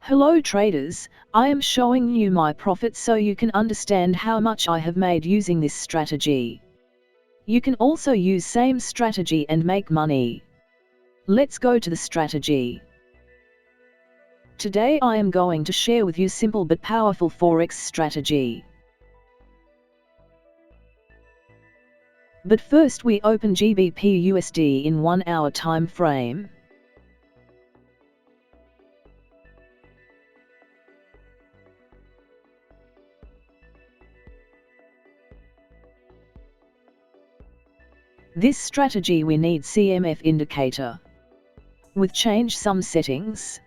Hello traders, I am showing you my profit so you can understand how much I have made using this strategy. You can also use same strategy and make money. Let's go to the strategy. Today I am going to share with you simple but powerful Forex strategy. But first we open GBPUSD in 1 hour time frame. This strategy we need CMF indicator. With change some settings.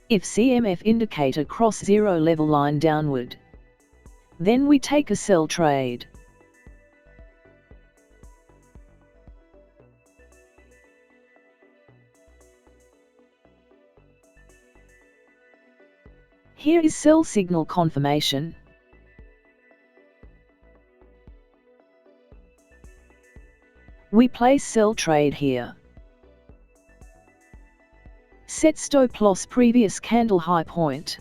If CMF indicator cross zero level line downward, then we take a sell trade. Here is sell signal confirmation. We place sell trade here. Set stop loss previous candle high point.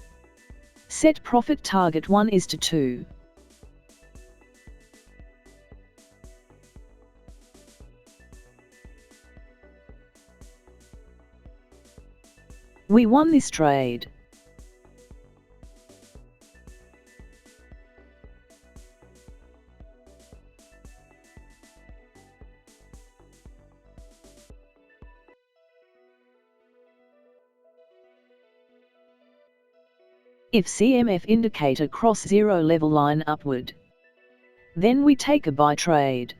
Set profit target 1:2. We won this trade. If CMF indicator cross zero level line upward, then we take a buy trade.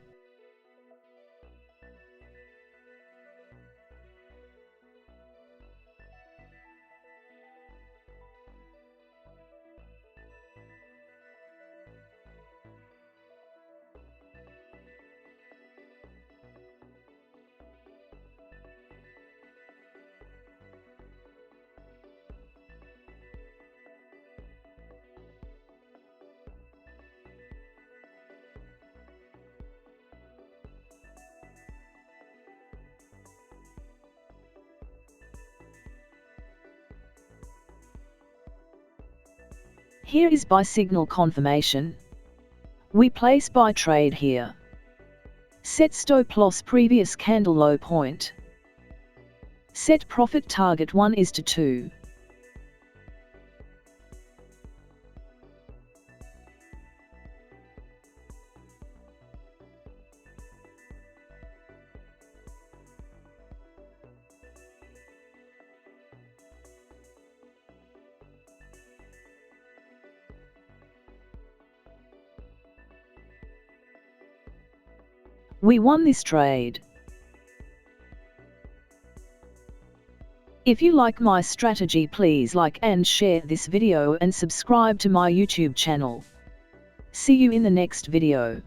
Here is buy signal confirmation. We place buy trade here. Set stop loss previous candle low point. Set profit target 1:2. We won this trade. If you like my strategy, please like and share this video and subscribe to my YouTube channel. See you in the next video.